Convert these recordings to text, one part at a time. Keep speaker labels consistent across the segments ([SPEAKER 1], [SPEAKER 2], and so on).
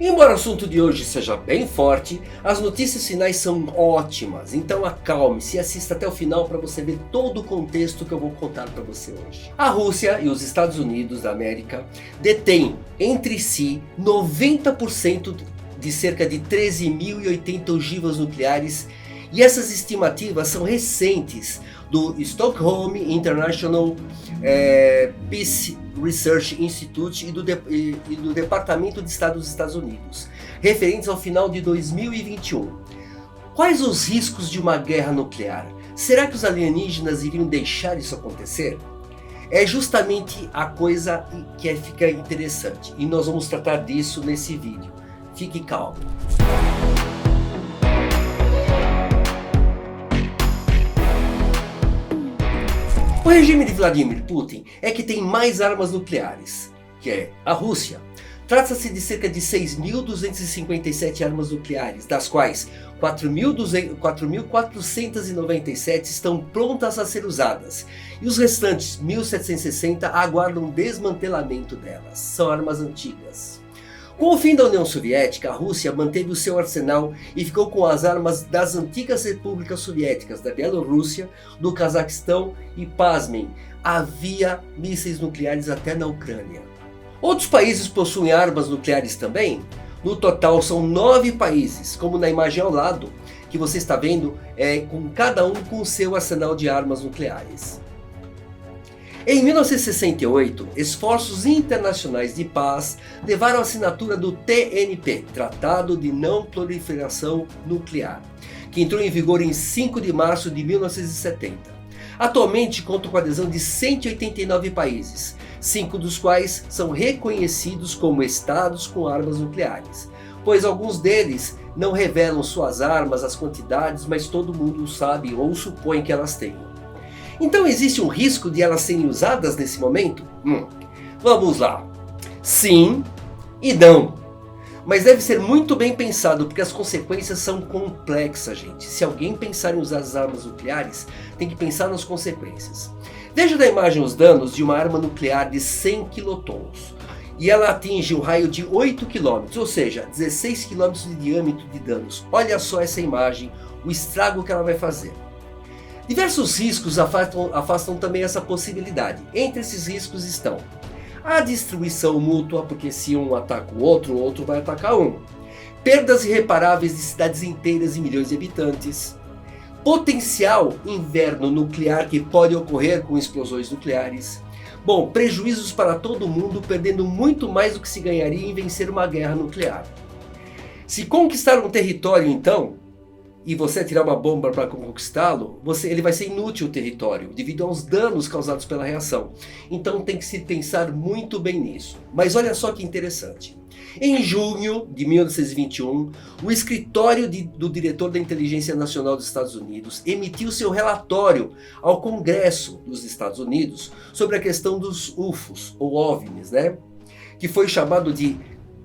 [SPEAKER 1] Embora o assunto de hoje seja bem forte, as notícias finais são ótimas, então acalme-se e assista até o final para você ver todo o contexto que eu vou contar para você hoje. A Rússia e os Estados Unidos da América detêm entre si 90% de cerca de 13.080 ogivas nucleares, e essas estimativas são recentes do Stockholm International Peace Research Institute e do Departamento de Estado dos Estados Unidos, referentes ao final de 2021. Quais os riscos de uma guerra nuclear? Será que os alienígenas iriam deixar isso acontecer? É justamente a coisa que fica interessante, e nós vamos tratar disso nesse vídeo. Fique calmo. O regime de Vladimir Putin é que tem mais armas nucleares, que é a Rússia. Trata-se de cerca de 6.257 armas nucleares, das quais 4.497 estão prontas a ser usadas, e os restantes 1.760 aguardam desmantelamento delas. São armas antigas. Com o fim da União Soviética, a Rússia manteve o seu arsenal e ficou com as armas das antigas repúblicas soviéticas, da Bielorrússia, do Cazaquistão e, pasmem, havia mísseis nucleares até na Ucrânia. Outros países possuem armas nucleares também? No total são 9 países, como na imagem ao lado, que você está vendo, com cada um com seu arsenal de armas nucleares. Em 1968, esforços internacionais de paz levaram à assinatura do TNP, Tratado de Não Proliferação Nuclear, que entrou em vigor em 5 de março de 1970. Atualmente conta com a adesão de 189 países, 5 dos quais são reconhecidos como estados com armas nucleares, pois alguns deles não revelam suas armas, as quantidades, mas todo mundo sabe ou supõe que elas têm. Então existe um risco de elas serem usadas nesse momento? Vamos lá. Sim e não. Mas deve ser muito bem pensado, porque as consequências são complexas, gente. Se alguém pensar em usar as armas nucleares, tem que pensar nas consequências. Veja na imagem os danos de uma arma nuclear de 100 quilotons. E ela atinge um raio de 8 km, ou seja, 16 km de diâmetro de danos. Olha só essa imagem, o estrago que ela vai fazer. Diversos riscos afastam também essa possibilidade. Entre esses riscos estão a destruição mútua, porque se um ataca o outro vai atacar um. Perdas irreparáveis de cidades inteiras e milhões de habitantes. Potencial inverno nuclear que pode ocorrer com explosões nucleares. Bom, prejuízos para todo mundo, perdendo muito mais do que se ganharia em vencer uma guerra nuclear. Se conquistar um território, então, e você tirar uma bomba para conquistá-lo, ele vai ser inútil o território, devido aos danos causados pela reação. Então tem que se pensar muito bem nisso. Mas olha só que interessante. Em junho de 1921, o escritório do diretor da Inteligência Nacional dos Estados Unidos emitiu seu relatório ao Congresso dos Estados Unidos sobre a questão dos UFOs, ou OVNIs, que foi chamado de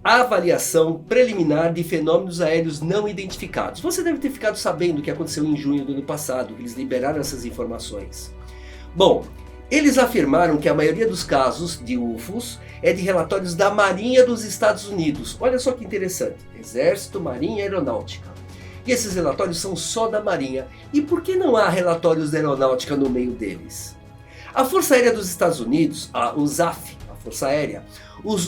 [SPEAKER 1] Avaliação Preliminar de Fenômenos Aéreos Não Identificados. Você deve ter ficado sabendo o que aconteceu em junho do ano passado, que eles liberaram essas informações. Bom, eles afirmaram que a maioria dos casos de UFOs é de relatórios da Marinha dos Estados Unidos. Olha só que interessante, Exército, Marinha e Aeronáutica. E esses relatórios são só da Marinha. E por que não há relatórios da Aeronáutica no meio deles? A Força Aérea dos Estados Unidos, a USAF, a Força Aérea,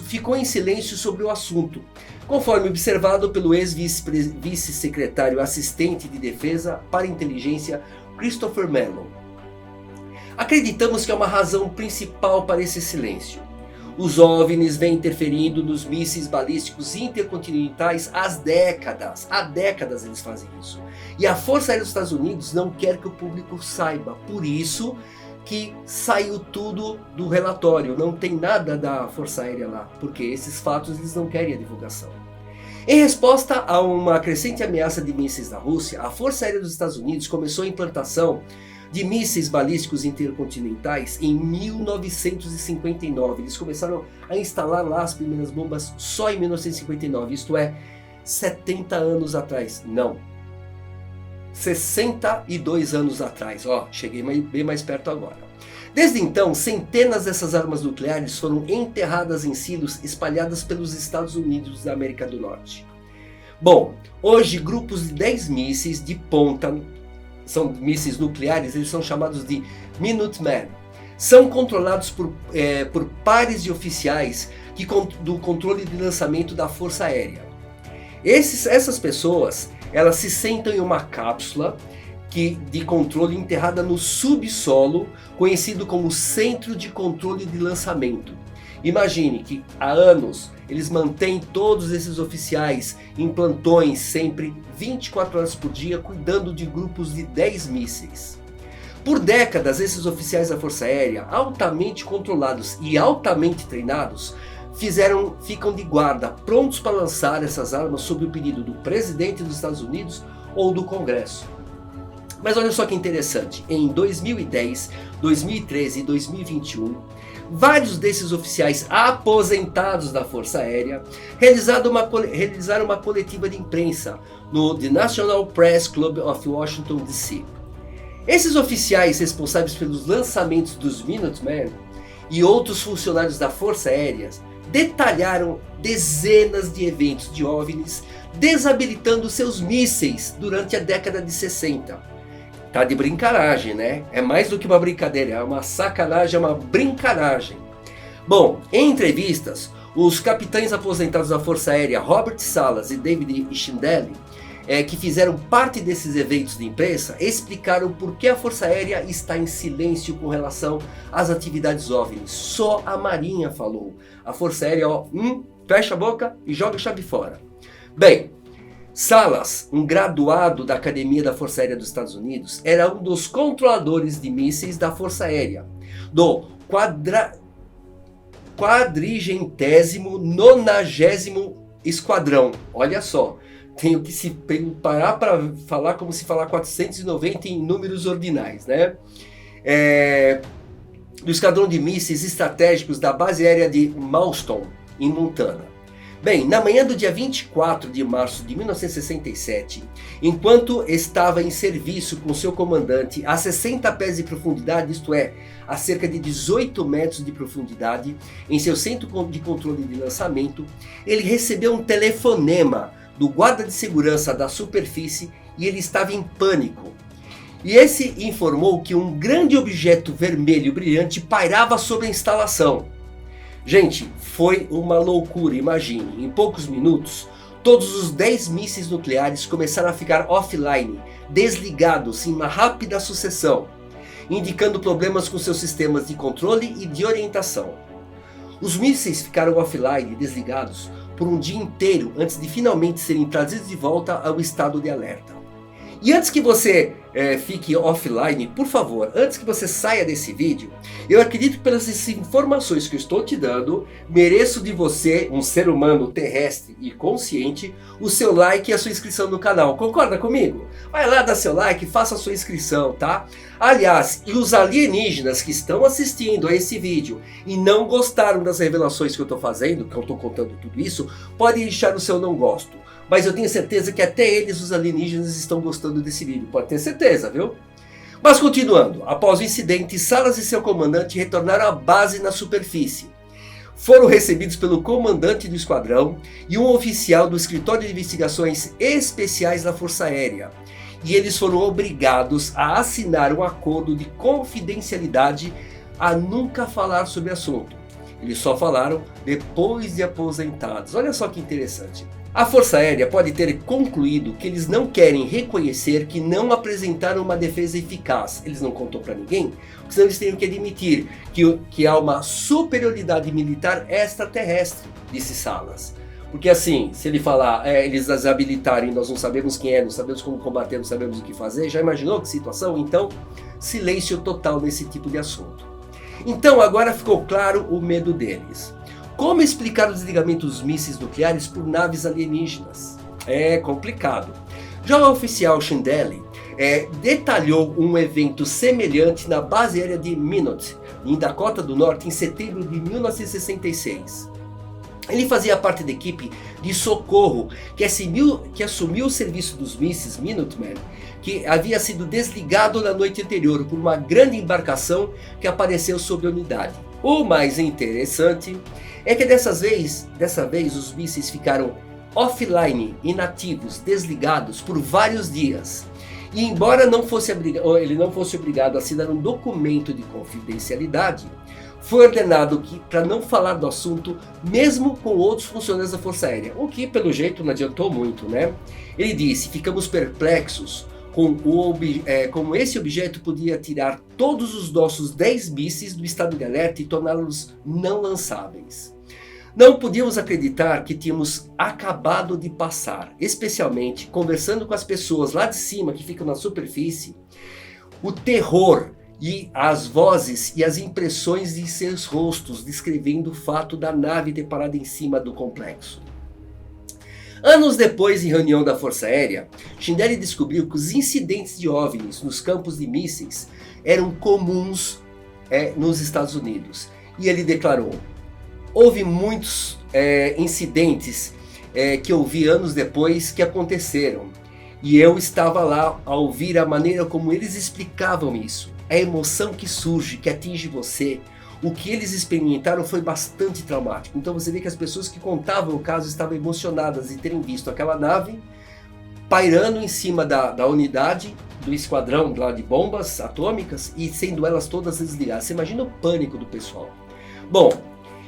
[SPEAKER 1] ficou em silêncio sobre o assunto, conforme observado pelo ex-vice-secretário assistente de defesa para inteligência Christopher Mellon. Acreditamos que há uma razão principal para esse silêncio. Os OVNIs vêm interferindo nos mísseis balísticos intercontinentais há décadas eles fazem isso. E a Força Aérea dos Estados Unidos não quer que o público saiba, por isso que saiu tudo do relatório, não tem nada da Força Aérea lá, porque esses fatos eles não querem a divulgação. Em resposta a uma crescente ameaça de mísseis da Rússia, a Força Aérea dos Estados Unidos começou a implantação de mísseis balísticos intercontinentais em 1959. Eles começaram a instalar lá as primeiras bombas só em 1959, isto é, 70 anos atrás. Não, 62 anos atrás, cheguei bem mais perto agora. Desde então, centenas dessas armas nucleares foram enterradas em silos espalhadas pelos Estados Unidos da América do Norte. Bom, hoje grupos de 10 mísseis de ponta, são mísseis nucleares, eles são chamados de Minuteman. São controlados por pares de oficiais do controle de lançamento da Força Aérea. Essas pessoas, elas se sentam em uma cápsula de controle enterrada no subsolo, conhecido como Centro de Controle de Lançamento. Imagine que há anos eles mantêm todos esses oficiais em plantões sempre 24 horas por dia, cuidando de grupos de 10 mísseis. Por décadas, esses oficiais da Força Aérea, altamente controlados e altamente treinados, ficam de guarda, prontos para lançar essas armas sob o pedido do presidente dos Estados Unidos ou do Congresso. Mas olha só que interessante, em 2010, 2013 e 2021, vários desses oficiais aposentados da Força Aérea realizaram uma coletiva de imprensa no The National Press Club of Washington, D.C. Esses oficiais responsáveis pelos lançamentos dos Minutemen e outros funcionários da Força Aérea detalharam dezenas de eventos de OVNIs desabilitando seus mísseis durante a década de 60. Tá de brincaragem, né? É mais do que uma brincadeira, é uma sacanagem, é uma brincaragem. Bom, em entrevistas, os capitães aposentados da Força Aérea Robert Salas e David Schindele, que fizeram parte desses eventos de imprensa, explicaram por que a Força Aérea está em silêncio com relação às atividades OVNIs. Só a Marinha falou. A Força Aérea, fecha a boca e joga a chave fora. Bem, Salas, um graduado da Academia da Força Aérea dos Estados Unidos, era um dos controladores de mísseis da Força Aérea, do 490º Esquadrão. Olha só, tenho que se parar para falar como se falar 490 em números ordinais, né? Do Esquadrão de Mísseis Estratégicos da Base Aérea de Mauston, em Montana. Bem, na manhã do dia 24 de março de 1967, enquanto estava em serviço com seu comandante a 60 pés de profundidade, isto é, a cerca de 18 metros de profundidade, em seu centro de controle de lançamento, ele recebeu um telefonema do guarda de segurança da superfície e ele estava em pânico. E esse informou que um grande objeto vermelho brilhante pairava sobre a instalação. Gente, foi uma loucura, imagine. Em poucos minutos, todos os 10 mísseis nucleares começaram a ficar offline, desligados em uma rápida sucessão, indicando problemas com seus sistemas de controle e de orientação. Os mísseis ficaram offline, desligados, por um dia inteiro antes de finalmente serem trazidos de volta ao estado de alerta. E antes que você fique offline, por favor, antes que você saia desse vídeo, eu acredito que pelas informações que eu estou te dando, mereço de você, um ser humano terrestre e consciente, o seu like e a sua inscrição no canal. Concorda comigo? Vai lá, dá seu like, faça a sua inscrição, tá? Aliás, e os alienígenas que estão assistindo a esse vídeo e não gostaram das revelações que eu estou fazendo, que eu estou contando tudo isso, podem deixar o seu não gosto. Mas eu tenho certeza que até eles, os alienígenas, estão gostando desse vídeo. Pode ter certeza, viu? Mas continuando, após o incidente, Salas e seu comandante retornaram à base na superfície. Foram recebidos pelo comandante do esquadrão e um oficial do Escritório de Investigações Especiais da Força Aérea. E eles foram obrigados a assinar um acordo de confidencialidade a nunca falar sobre o assunto. Eles só falaram depois de aposentados. Olha só que interessante. A Força Aérea pode ter concluído que eles não querem reconhecer que não apresentaram uma defesa eficaz. Eles não contou para ninguém, porque senão eles teriam que admitir que há uma superioridade militar extraterrestre, disse Salas. Porque assim, se ele falar, eles desabilitarem, nós não sabemos quem é, não sabemos como combater, não sabemos o que fazer, já imaginou que situação? Então, silêncio total nesse tipo de assunto. Então agora ficou claro o medo deles. Como explicar o desligamento dos mísseis nucleares por naves alienígenas? É complicado. Já o oficial Schindele detalhou um evento semelhante na base aérea de Minot, em Dakota do Norte, em setembro de 1966. Ele fazia parte da equipe de socorro que assumiu o serviço dos mísseis Minuteman, que havia sido desligado na noite anterior por uma grande embarcação que apareceu sobre a unidade. O mais interessante é que dessa vez os mísseis ficaram offline, inativos, desligados por vários dias. E embora ele não fosse obrigado a assinar um documento de confidencialidade, foi ordenado que para não falar do assunto, mesmo com outros funcionários da Força Aérea, o que pelo jeito não adiantou muito, né? Ele disse: ficamos perplexos com como esse objeto podia tirar todos os nossos 10 mísseis do estado de alerta e torná-los não lançáveis. Não podíamos acreditar que tínhamos acabado de passar, especialmente conversando com as pessoas lá de cima que ficam na superfície, o terror e as vozes e as impressões de seus rostos descrevendo o fato da nave ter parado em cima do complexo. Anos depois, em reunião da Força Aérea, Schindler descobriu que os incidentes de OVNIs nos campos de mísseis eram comuns nos Estados Unidos. E ele declarou: houve muitos incidentes que eu vi anos depois que aconteceram. E eu estava lá a ouvir a maneira como eles explicavam isso. A emoção que surge, que atinge você. O que eles experimentaram foi bastante traumático. Então você vê que as pessoas que contavam o caso estavam emocionadas de terem visto aquela nave pairando em cima da unidade, do esquadrão lá de bombas atômicas e sendo elas todas desligadas. Você imagina o pânico do pessoal. Bom,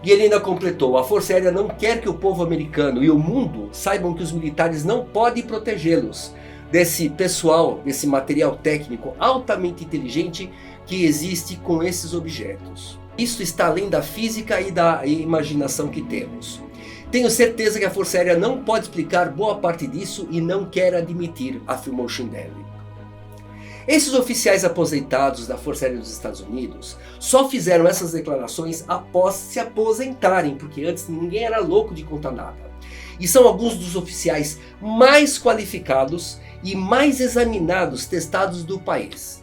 [SPEAKER 1] e ele ainda completou: a Força Aérea não quer que o povo americano e o mundo saibam que os militares não podem protegê-los desse pessoal, desse material técnico altamente inteligente que existe com esses objetos. Isso está além da física e da imaginação que temos. Tenho certeza que a Força Aérea não pode explicar boa parte disso e não quer admitir, afirmou Schindler. Esses oficiais aposentados da Força Aérea dos Estados Unidos só fizeram essas declarações após se aposentarem, porque antes ninguém era louco de contar nada. E são alguns dos oficiais mais qualificados e mais examinados, testados do país.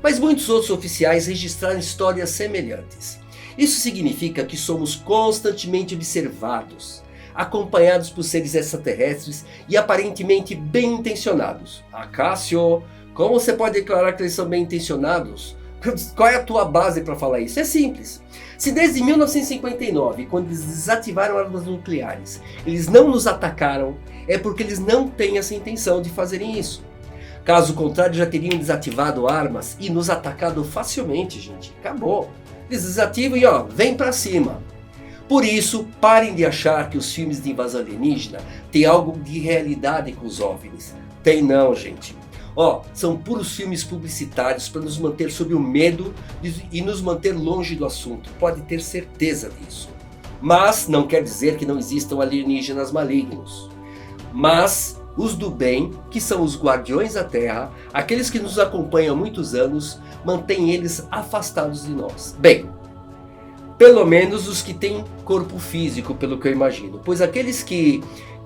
[SPEAKER 1] Mas muitos outros oficiais registraram histórias semelhantes. Isso significa que somos constantemente observados, acompanhados por seres extraterrestres e aparentemente bem intencionados. Cássio, como você pode declarar que eles são bem intencionados? Qual é a tua base para falar isso? É simples. Se desde 1959, quando eles desativaram armas nucleares, eles não nos atacaram, é porque eles não têm essa intenção de fazerem isso. Caso contrário, já teriam desativado armas e nos atacado facilmente, gente. Acabou. Eles desativam e vem pra cima. Por isso, parem de achar que os filmes de invasão alienígena têm algo de realidade com os OVNIs. Tem não, gente. São puros filmes publicitários para nos manter sob o medo e nos manter longe do assunto. Pode ter certeza disso. Mas não quer dizer que não existam alienígenas malignos. Mas os do bem, que são os guardiões da Terra, aqueles que nos acompanham há muitos anos, mantêm eles afastados de nós. Bem, pelo menos os que têm corpo físico, pelo que eu imagino. Pois aqueles que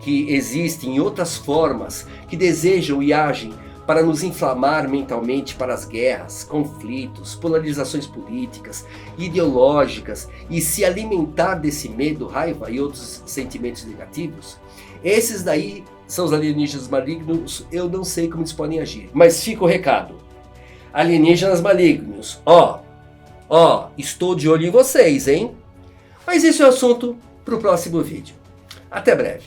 [SPEAKER 1] existem em outras formas, que desejam e agem para nos inflamar mentalmente para as guerras, conflitos, polarizações políticas, ideológicas e se alimentar desse medo, raiva e outros sentimentos negativos, esses daí são os alienígenas malignos. Eu não sei como eles podem agir, mas fica o recado: alienígenas malignos, estou de olho em vocês, hein? Mas isso é assunto para o próximo vídeo. Até breve.